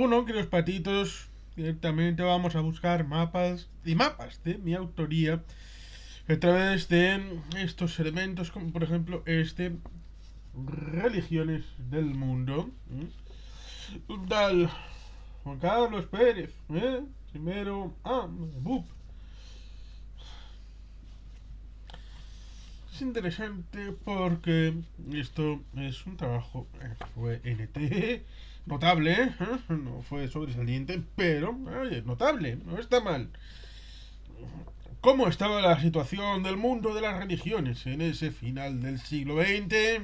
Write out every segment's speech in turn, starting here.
Uno, queridos patitos, directamente vamos a buscar mapas y mapas de mi autoría a través de estos elementos, como por ejemplo religiones del mundo. Un tal Juan Carlos Pérez, primero, Bup. Es interesante porque esto es un trabajo, fue NT, notable, no fue sobresaliente, pero notable, no está mal. ¿Cómo estaba la situación del mundo de las religiones en ese final del siglo XX?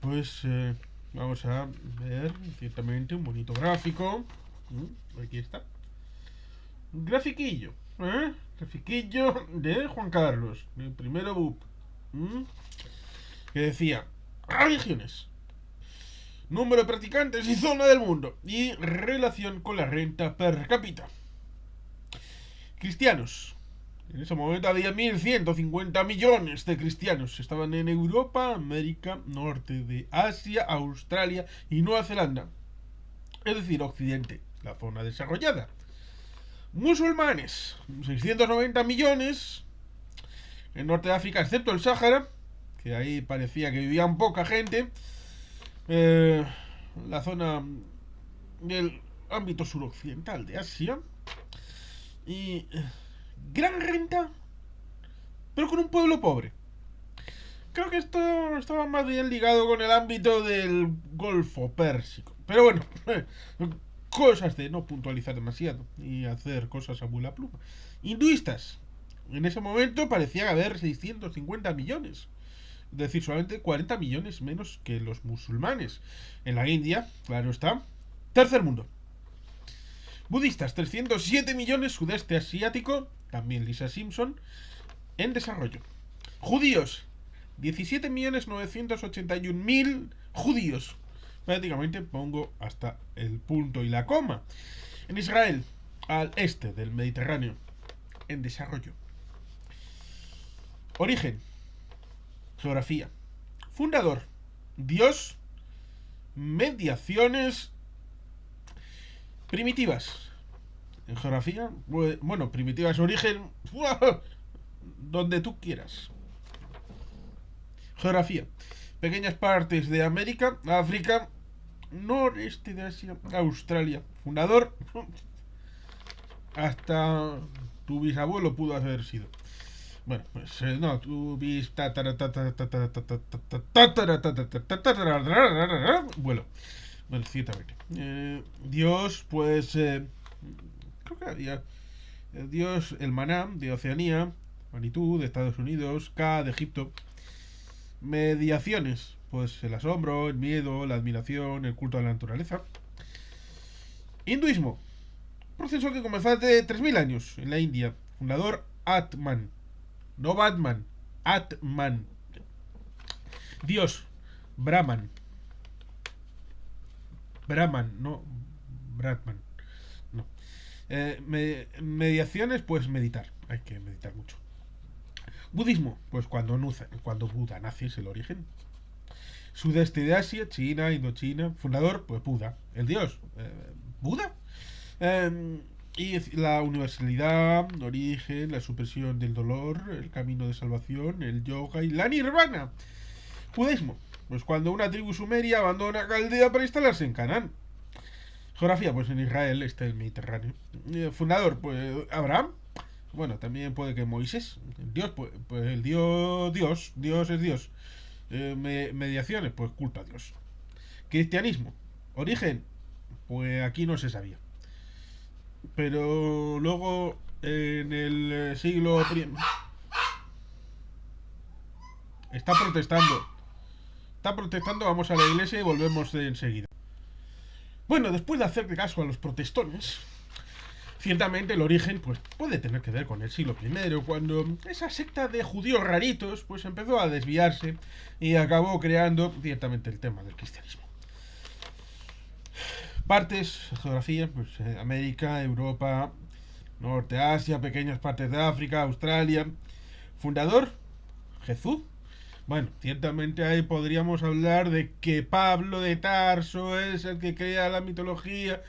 Pues vamos a ver ciertamente un bonito gráfico. Aquí está. Un grafiquillo. Grafiquillo de Juan Carlos, el primero BUP. Que decía: religiones, número de practicantes y zona del mundo, y relación con la renta per cápita. Cristianos. En ese momento había 1.150 millones de cristianos. Estaban en Europa, América, norte de Asia, Australia y Nueva Zelanda. Es decir, Occidente, la zona desarrollada. Musulmanes, 690 millones. En norte de África, excepto el Sáhara, que ahí parecía que vivían poca gente. La zona del ámbito suroccidental de Asia. Y gran renta, pero con un pueblo pobre. Creo que esto estaba más bien ligado con el ámbito del Golfo Pérsico. Pero bueno, cosas de no puntualizar demasiado y hacer cosas a bula pluma. Hinduistas. En ese momento parecía haber 650 millones. Es decir, solamente 40 millones menos que los musulmanes. En la India, claro está. Tercer mundo. Budistas, 307 millones, sudeste asiático, también Lisa Simpson, en desarrollo. Judíos, 17.981.000 judíos. Prácticamente pongo hasta el punto y la coma. En Israel, al este del Mediterráneo, en desarrollo. Origen, geografía. Fundador, Dios, mediaciones primitivas. En geografía, bueno, primitivas, origen, donde tú quieras. Geografía. Pequeñas partes de América, África, noreste de Asia, Australia. Fundador, hasta tu bisabuelo pudo haber sido. Bueno, pues no, tu bis vuelo. Bueno, ciertamente. Dios, pues creo que había Dios, el maná de Oceanía, Manitou de Estados Unidos, Ka de Egipto. Mediaciones, pues el asombro, el miedo, la admiración, el culto a la naturaleza. Hinduismo, proceso que comenzó hace 3.000 años en la India. Fundador Atman, no Batman, Atman. Dios, Brahman. Brahman, no Brahman. No. Mediaciones, pues meditar. Hay que meditar mucho. Budismo, pues cuando Buda nace es el origen. Sudeste de Asia, China, Indochina. Fundador, pues Buda. El dios, Buda. Y la universalidad, origen, la supresión del dolor, el camino de salvación, el yoga y la nirvana. Judaísmo, pues cuando una tribu sumeria abandona Caldea para instalarse en Canaán. Geografía, pues en Israel está el Mediterráneo. Fundador, pues Abraham. Bueno, también puede que Moisés. Dios, pues el Dios es Dios. Mediaciones, pues culto a Dios. Cristianismo, origen, pues aquí no se sabía. Pero luego en el siglo está protestando. Está protestando, vamos a la iglesia y volvemos enseguida. Bueno, después de hacerle caso a los protestones, ciertamente el origen pues puede tener que ver con el siglo I, cuando esa secta de judíos raritos pues empezó a desviarse y acabó creando ciertamente el tema del cristianismo. Partes, geografía, pues América, Europa, Norte Asia, pequeñas partes de África, Australia. Fundador, Jesús. Bueno, ciertamente ahí podríamos hablar de que Pablo de Tarso es el que crea la mitología,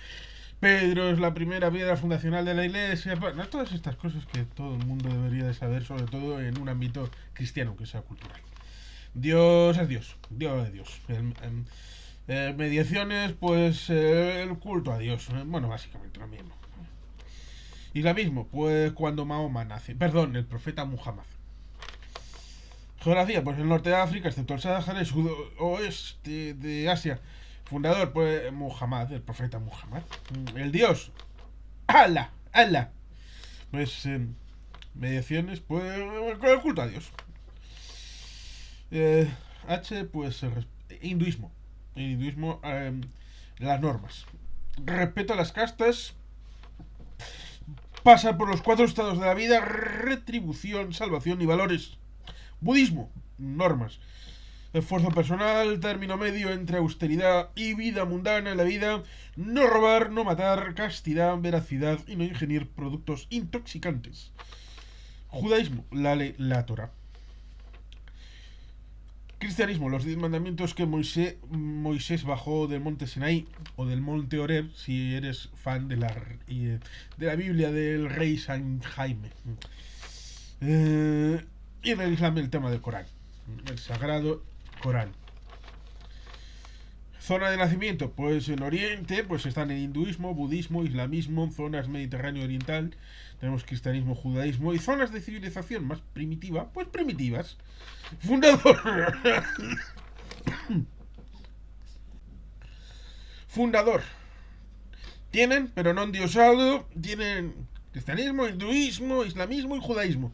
Pedro es la primera piedra fundacional de la iglesia, bueno, todas estas cosas que todo el mundo debería de saber, sobre todo en un ámbito cristiano que sea cultural. Dios es Dios, Dios es Dios. Mediaciones, pues el culto a Dios, bueno, básicamente lo mismo. Islamismo, pues cuando Mahoma nace, perdón, el profeta Muhammad. Geografía, pues el norte de África, excepto el Sáhara, el sudoeste de Asia. Fundador, pues Muhammad, el profeta Muhammad. El dios, Allah, Allah. Pues mediaciones, pues con el culto a Dios. Eh, H, pues hinduismo. En hinduismo, las normas. Respeto a las castas. Pasa por los 4 estados de la vida: retribución, salvación y valores. Budismo, normas. Esfuerzo personal, término medio entre austeridad y vida mundana en la vida. No robar, no matar, castidad, veracidad y no ingerir productos intoxicantes. Judaísmo, la ley, la Torah. Cristianismo, los 10 mandamientos que Moisés bajó del monte Sinaí o del monte Oreb, si eres fan de la Biblia del rey San Jaime. Y en el Islam el tema del Corán, el sagrado Corán. Zona de nacimiento, pues en Oriente, pues están el hinduismo, budismo, islamismo, zonas mediterráneo oriental, tenemos cristianismo, judaísmo y zonas de civilización más primitiva, pues primitivas. Fundador. Fundador. Tienen, pero no endiosado, tienen cristianismo, hinduismo, islamismo y judaísmo.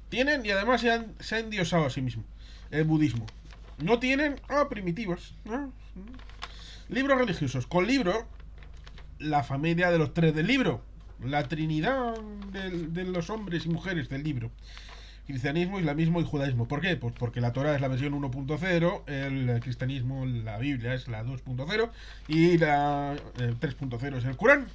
Tienen y además se han endiosado a sí mismo. El budismo. No tienen, primitivos, ¿no? Libros religiosos. Con libro, la familia de los 3 del libro. La trinidad de los hombres y mujeres del libro. Cristianismo, islamismo y judaísmo. ¿Por qué? Pues porque la Torah es la versión 1.0, el cristianismo, la Biblia es la 2.0 y la 3.0 es el Corán.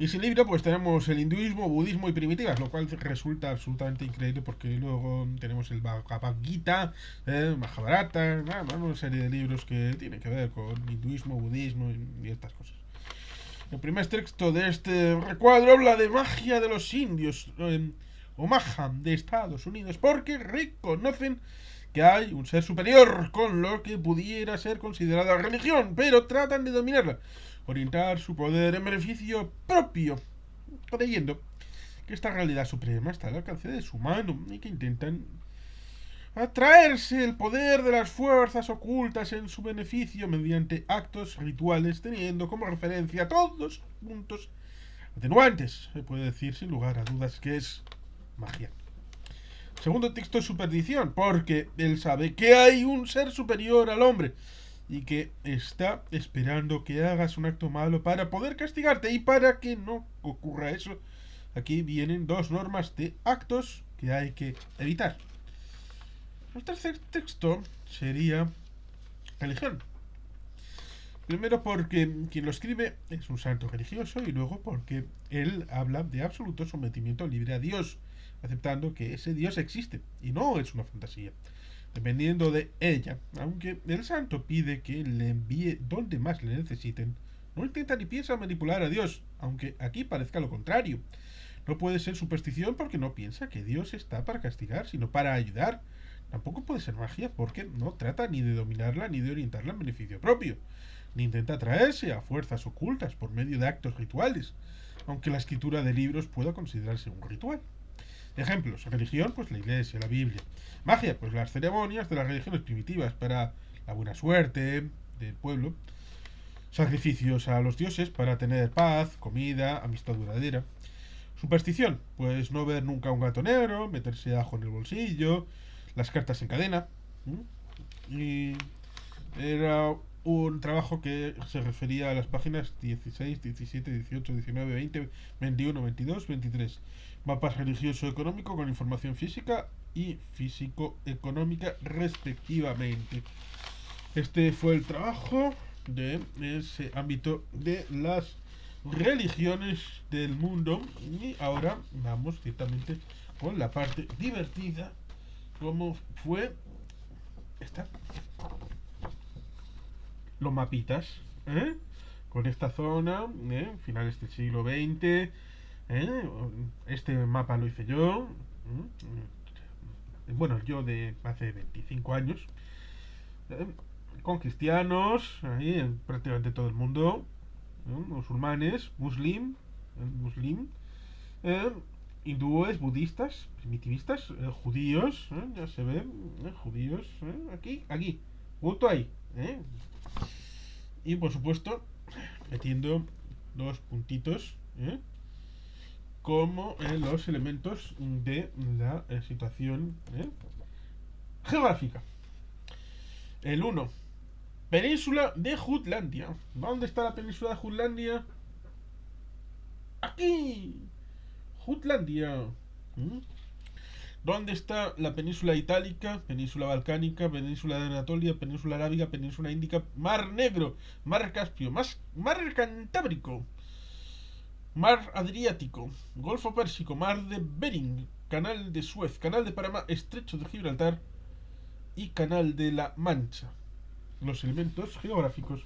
Y sin libro pues tenemos el hinduismo, budismo y primitivas, lo cual resulta absolutamente increíble porque luego tenemos el Bhagavad Gita, Mahabharata, una serie de libros que tienen que ver con hinduismo, budismo y estas cosas. El primer texto de este recuadro habla de magia de los indios, o maja de Estados Unidos, porque reconocen que hay un ser superior con lo que pudiera ser considerada religión, pero tratan de dominarla, orientar su poder en beneficio propio, creyendo que esta realidad suprema está al alcance de su mano y que intentan atraerse el poder de las fuerzas ocultas en su beneficio mediante actos rituales, teniendo como referencia todos puntos atenuantes. Se puede decir sin lugar a dudas que es magia. Segundo texto es su perdición, porque él sabe que hay un ser superior al hombre y que está esperando que hagas un acto malo para poder castigarte. Y para que no ocurra eso, aquí vienen 2 normas de actos que hay que evitar. El tercer texto sería religión. Primero porque quien lo escribe es un santo religioso y luego porque él habla de absoluto sometimiento libre a Dios, aceptando que ese Dios existe y no es una fantasía, dependiendo de ella, aunque el santo pide que le envíe donde más le necesiten. No intenta ni piensa manipular a Dios, aunque aquí parezca lo contrario. No puede ser superstición porque no piensa que Dios está para castigar, sino para ayudar. Tampoco puede ser magia porque no trata ni de dominarla ni de orientarla en beneficio propio, ni intenta atraerse a fuerzas ocultas por medio de actos rituales, aunque la escritura de libros pueda considerarse un ritual. Ejemplos: religión, pues la iglesia, la Biblia. Magia, pues las ceremonias de las religiones primitivas para la buena suerte del pueblo. Sacrificios a los dioses para tener paz, comida, amistad duradera. Superstición, pues no ver nunca un gato negro, meterse ajo en el bolsillo, las cartas en cadena. Y era un trabajo que se refería a las páginas 16, 17, 18, 19, 20, 21, 22, 23. Mapas religioso-económico con información física y físico-económica respectivamente. Este fue el trabajo de ese ámbito de las religiones del mundo. Y ahora vamos directamente con la parte divertida, como fue está. Los mapitas, ¿eh? Con esta zona, finales del siglo XX, este mapa lo hice yo, bueno, yo de hace 25 años, ¿eh? Con cristianos, ahí en prácticamente todo el mundo, musulmanes, muslim, eh, hindúes, budistas, primitivistas, judíos, ya se ven, judíos, aquí, justo ahí, y por supuesto, metiendo los puntitos, como los elementos de la situación geográfica. El uno, península de Jutlandia. ¿Dónde está la península de Jutlandia? Aquí. Jutlandia. ¿Dónde está la península itálica, península balcánica, península de Anatolia, península arábiga, península índica, mar Negro, mar Caspio, mar Cantábrico, mar Adriático, Golfo Pérsico, mar de Bering, canal de Suez, canal de Panamá, estrecho de Gibraltar y canal de la Mancha? Los elementos geográficos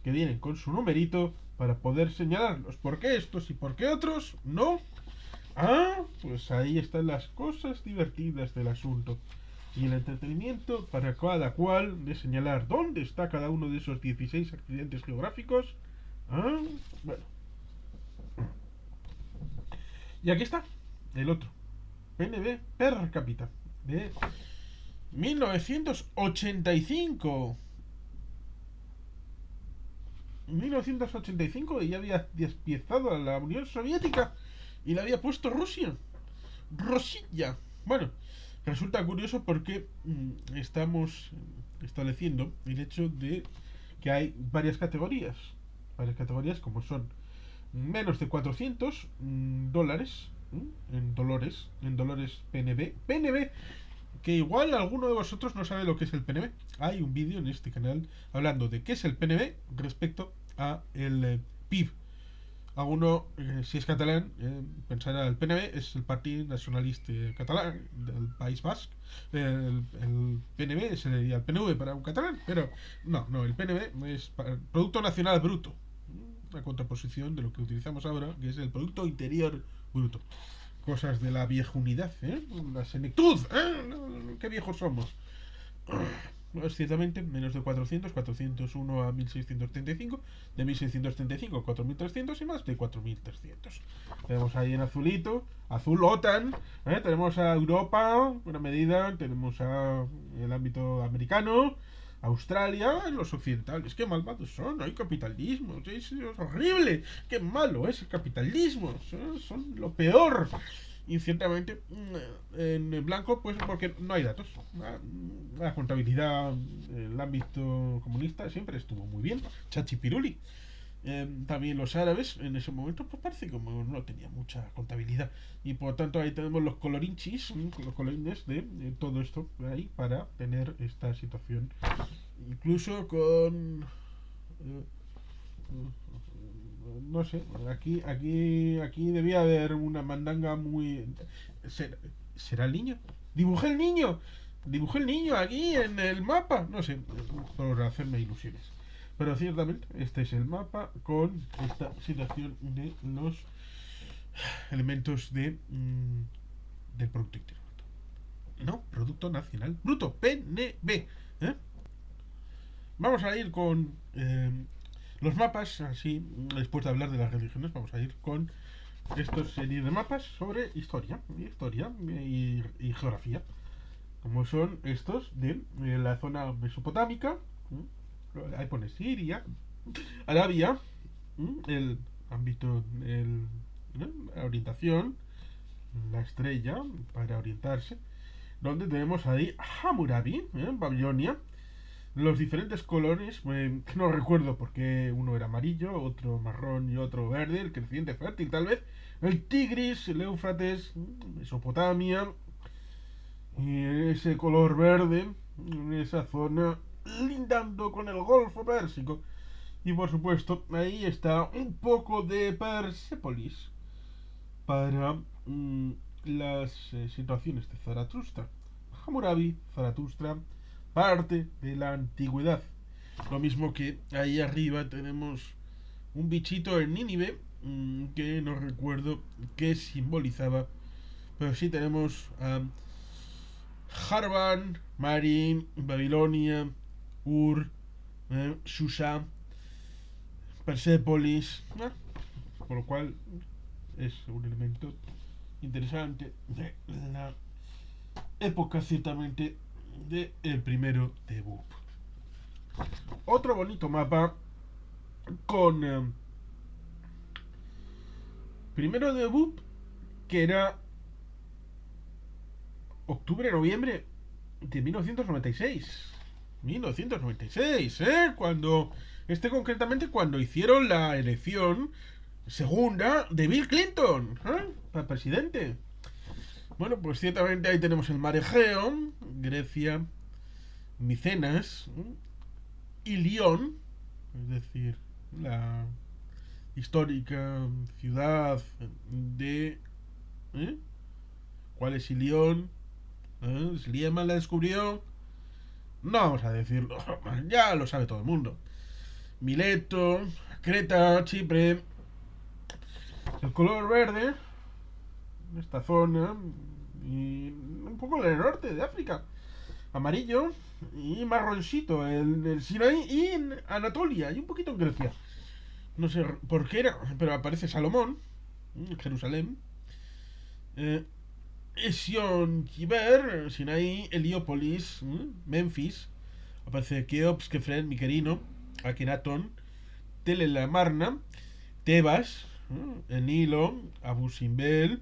que vienen con su numerito para poder señalarlos. ¿Por qué estos y por qué otros? No. Pues ahí están las cosas divertidas del asunto. Y el entretenimiento para cada cual de señalar dónde está cada uno de esos 16 accidentes geográficos. Bueno. Y aquí está el otro. PNB per cápita de 1985. 1985 y ya había despiezado a la Unión Soviética y le había puesto Rusia. Rosilla. Bueno, resulta curioso porque estamos estableciendo el hecho de que hay varias categorías. Varias categorías como son menos de 400 dólares en dólares PNB. PNB, que igual alguno de vosotros no sabe lo que es el PNB. Hay un vídeo en este canal hablando de qué es el PNB respecto a el PIB. Alguno, si es catalán, pensará el PNB es el Partido Nacionalista Catalán del País Vasco. El PNB sería el PNV para un catalán, pero no, el PNB es Producto Nacional Bruto. Una contraposición de lo que utilizamos ahora, que es el Producto Interior Bruto. Cosas de la viejunidad, la senectud, qué viejos somos. Es ciertamente menos de 400, 401 a 1635, de 1635 a 4300 y más de 4300. Tenemos ahí en azulito, azul OTAN, tenemos a Europa, buena medida, tenemos a el ámbito americano, Australia, los occidentales, qué malvados son, hay capitalismo, es horrible, qué malo es el capitalismo, son lo peor. Y ciertamente en blanco, pues porque no hay datos. La contabilidad en el ámbito comunista siempre estuvo muy bien, chachipiruli. También los árabes en ese momento pues parece como no tenía mucha contabilidad y por tanto ahí tenemos los colorinchis, los colorines de todo esto ahí para tener esta situación, incluso con no sé, aquí debía haber una mandanga muy. ¿Será el niño? Dibujé el niño aquí en el mapa, no sé, por hacerme ilusiones. Pero ciertamente este es el mapa con esta situación de los elementos del Producto Interior Bruto. No, Producto Nacional Bruto, PNB. Vamos a ir con los mapas, así, después de hablar de las religiones, vamos a ir con estos series de mapas sobre historia y geografía, como son estos de la zona mesopotámica, ahí pone Siria, Arabia, el ámbito, la orientación, la estrella para orientarse, donde tenemos ahí Hammurabi, Babilonia, los diferentes colores, no recuerdo porque uno era amarillo, otro marrón y otro verde, el creciente fértil tal vez, el Tigris, el Éufrates, Mesopotamia, y ese color verde, en esa zona, lindando con el Golfo Pérsico. Y por supuesto, ahí está un poco de Persépolis para las situaciones de Zaratustra. Hammurabi, Zaratustra, parte de la antigüedad. Lo mismo que ahí arriba tenemos un bichito en Nínive, que no recuerdo qué simbolizaba, pero sí tenemos a Harvan, Marin, Babilonia, Ur, Shusha, Persépolis, por lo cual es un elemento interesante de la época ciertamente del primero de BUP. Otro bonito mapa con primero de BUP, que era octubre-noviembre de 1996. 1996, cuando concretamente cuando hicieron la elección segunda de Bill Clinton, para presidente. Bueno, pues ciertamente ahí tenemos el mar Egeo, Grecia, Micenas, y Lyon, es decir, la histórica ciudad de... ¿Cuál es Ilión? ¿Slieman la descubrió? No vamos a decirlo, ya lo sabe todo el mundo. Mileto, Creta, Chipre, el color verde, esta zona, y un poco del norte de África, amarillo y marroncito, el Sinaí y en Anatolia, y un poquito en Grecia. No sé por qué era, pero aparece Salomón, Jerusalén, Esion, Kiber, Sinaí, Heliópolis, Memphis, aparece Keops, Kefren, Miquerino, Akenaton, Telelamarna, Tebas, el Nilo, Abu Simbel,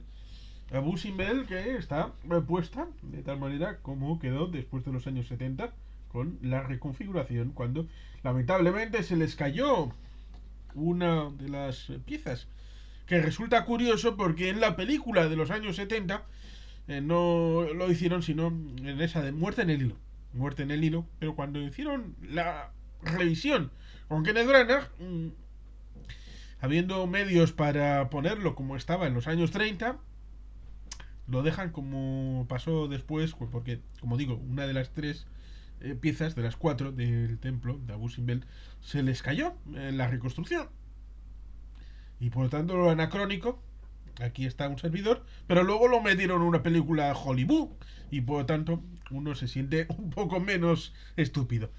que está puesta de tal manera como quedó después de los años 70 con la reconfiguración, cuando lamentablemente se les cayó una de las piezas, que resulta curioso porque en la película de los años 70 no lo hicieron sino en esa de Muerte en el Hilo. Muerte en el Hilo, pero cuando hicieron la revisión con Kenneth Branagh, habiendo medios para ponerlo como estaba en los años 30, lo dejan como pasó después, porque, como digo, una de las tres piezas, de las cuatro del templo de Abu Simbel, se les cayó en la reconstrucción. Y por lo tanto, lo anacrónico, aquí está un servidor, pero luego lo metieron en una película Hollywood, y por lo tanto, uno se siente un poco menos estúpido.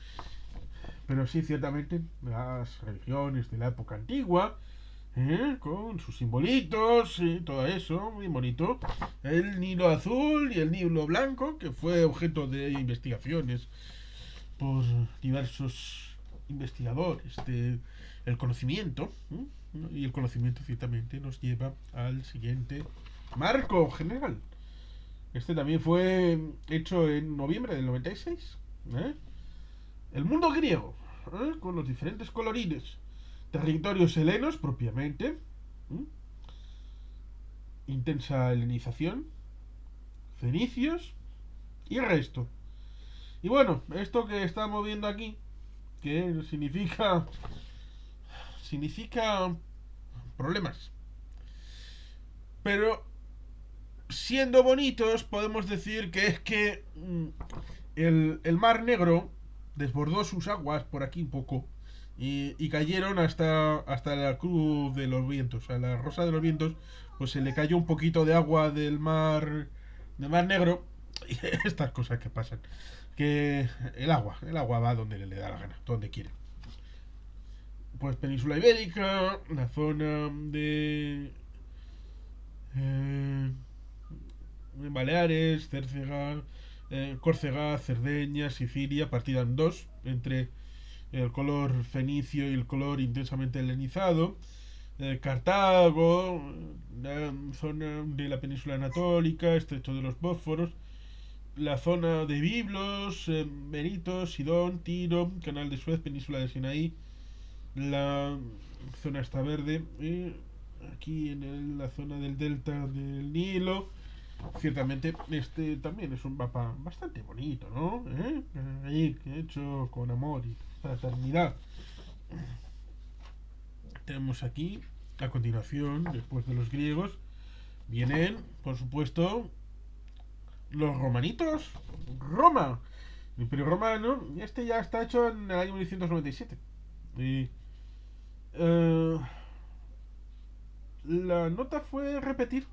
Pero sí, ciertamente, las religiones de la época antigua, con sus simbolitos y todo eso, muy bonito. El Nilo azul y el Nilo blanco, que fue objeto de investigaciones por diversos investigadores del conocimiento. Y el conocimiento ciertamente nos lleva al siguiente marco general. Este también fue hecho en noviembre del 96. El mundo griego, con los diferentes colorines. Territorios helenos propiamente. Intensa helenización. Fenicios y resto. Y bueno, esto que estamos viendo aquí, que significa problemas. Pero siendo bonitos, podemos decir que es que el Mar Negro desbordó sus aguas por aquí un poco y cayeron hasta la Cruz de los Vientos, a la Rosa de los Vientos, pues se le cayó un poquito de agua del mar Negro, y estas cosas que pasan, que el agua va donde le da la gana, donde quiere. Pues península ibérica, la zona de Baleares, Córcega, Cerdeña, Sicilia, partida en dos, entre el color fenicio y el color intensamente helenizado. Cartago, la zona de la península anatólica, estrecho de los Bósforos, la zona de Biblos, Benito, Sidón, Tiro, canal de Suez, península de Sinaí, la zona está verde, aquí en la zona del delta del Nilo. Ciertamente este también es un mapa bastante bonito, ¿no? Ahí hecho con amor y fraternidad. Tenemos aquí, a continuación, después de los griegos, vienen, por supuesto, los romanitos. Roma, El Imperio Romano, este ya está hecho en el año 1997. Y eh, la nota fue repetir.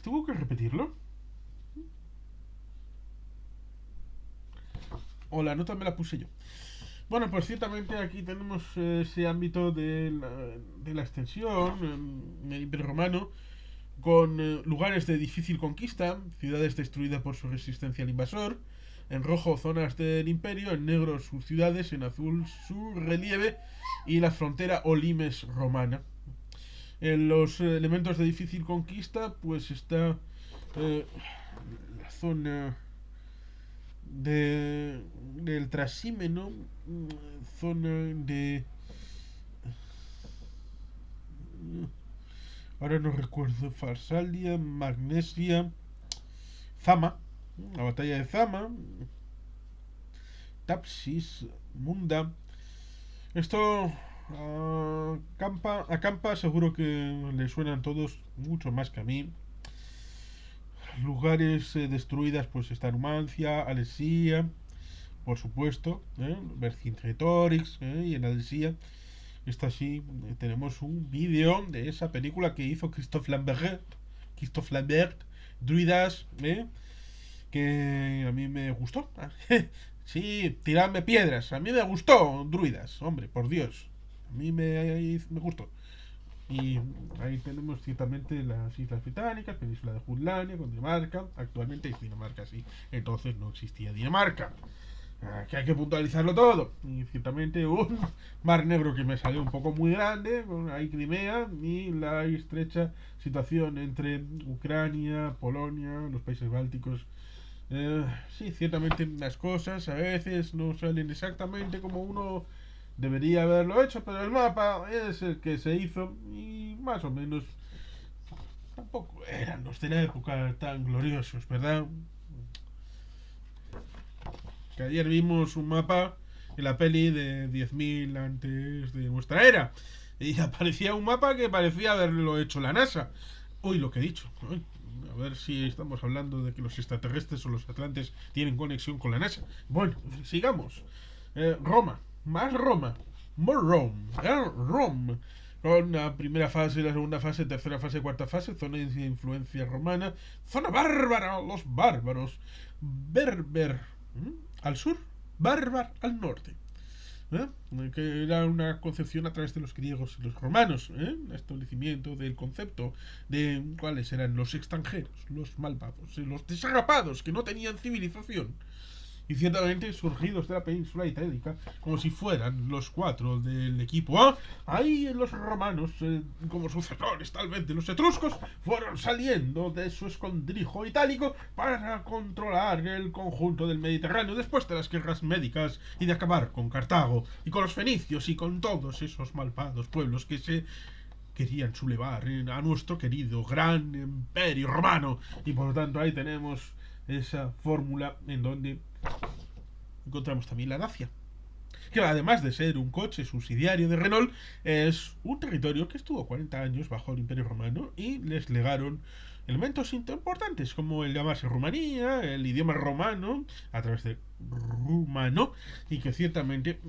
Tuvo que repetirlo. O la nota me la puse yo. Bueno, pues ciertamente aquí tenemos ese ámbito de la extensión en el Imperio Romano, con lugares de difícil conquista, ciudades destruidas por su resistencia al invasor, en rojo zonas del imperio, en negro sus ciudades, en azul su relieve y la frontera o limes romana. En los elementos de difícil conquista, pues está la zona del Trasímeno, zona de... Ahora no recuerdo, Farsalia, Magnesia, Zama, la batalla de Zama, Tapsis, Munda. Esto a Campa seguro que le suenan todos mucho más que a mí. Lugares destruidas pues está Numancia, Alesia, por supuesto, Vercingetorix y en Alesia. Esta sí, tenemos un vídeo de esa película que hizo Christophe Lambert, Druidas, que a mí me gustó. Sí, tiradme piedras, a mí me gustó Druidas, hombre, por Dios. A mí me gustó. Y ahí tenemos ciertamente las Islas Británicas, Península de Jutlandia, con Dinamarca. Actualmente es Dinamarca, sí. Entonces no existía Dinamarca. Que hay que puntualizarlo todo. Y ciertamente un mar negro que me salió un poco muy grande, con ahí Crimea y la estrecha situación entre Ucrania, Polonia, los países bálticos. Sí, ciertamente las cosas a veces no salen exactamente como uno debería haberlo hecho, pero el mapa es el que se hizo y más o menos tampoco eran los de la época tan gloriosos, ¿verdad? Que ayer vimos un mapa en la peli de 10.000 antes de nuestra era y aparecía un mapa que parecía haberlo hecho la NASA. Uy, lo que he dicho. Uy, a ver si estamos hablando de que los extraterrestres o los atlantes tienen conexión con la NASA. Bueno, sigamos. Roma, más Roma, more Rome, Rome. Con la primera fase, la segunda fase, tercera fase, cuarta fase, zona de influencia romana, zona bárbara, los bárbaros, berber al sur, bárbar al norte. ¿Eh? Que era una concepción a través de los griegos y los romanos, el establecimiento del concepto de cuáles eran los extranjeros, los malvados, los desagapados que no tenían civilización y ciertamente surgidos de la península itálica, como si fueran los cuatro del equipo A. Ahí los romanos, como sucesores tal vez de los etruscos, fueron saliendo de su escondrijo itálico para controlar el conjunto del Mediterráneo después de las guerras médicas y de acabar con Cartago y con los fenicios y con todos esos malvados pueblos que se querían sublevar a nuestro querido gran imperio romano. Y por lo tanto ahí tenemos esa fórmula en donde encontramos también la Dacia, que además de ser un coche subsidiario de Renault, es un territorio que estuvo 40 años bajo el Imperio Romano y les legaron elementos importantes como el llamarse Rumanía, el idioma romano a través de rumano, y que ciertamente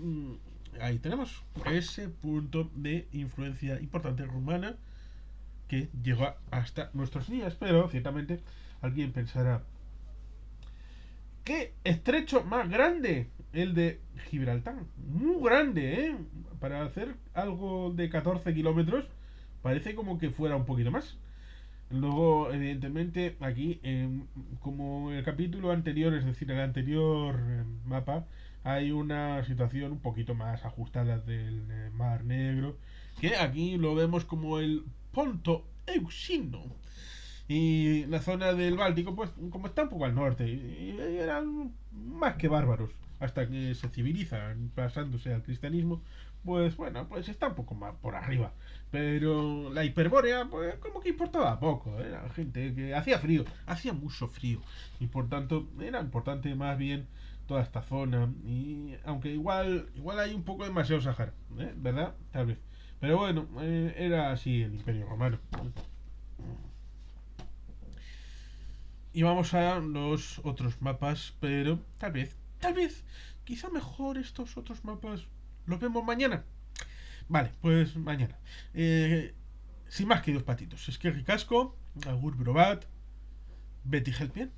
ahí tenemos ese punto de influencia importante rumana que llegó hasta nuestros días, pero ciertamente alguien pensará: ¿qué estrecho más grande? El de Gibraltar. Muy grande, ¿eh? Para hacer algo de 14 kilómetros, parece como que fuera un poquito más. Luego, evidentemente, aquí, como en el capítulo anterior, es decir, el anterior mapa, hay una situación un poquito más ajustada del Mar Negro, que aquí lo vemos como el Ponto Euxino. Y la zona del Báltico, pues como está un poco al norte, eran más que bárbaros, hasta que se civilizan pasándose al cristianismo, pues bueno, pues está un poco más por arriba. Pero la Hiperbórea, pues como que importaba poco, era gente que hacía frío, hacía mucho frío, y por tanto era importante más bien toda esta zona, y aunque igual hay un poco demasiado Sahara, ¿verdad? Tal vez. Pero bueno, era así el Imperio Romano. Y vamos a los otros mapas, pero tal vez, quizá mejor estos otros mapas los vemos mañana. Vale, pues mañana. Eh, Sin más que dos patitos. Esquerri Casco, Agur Brobat, Betty Helpien.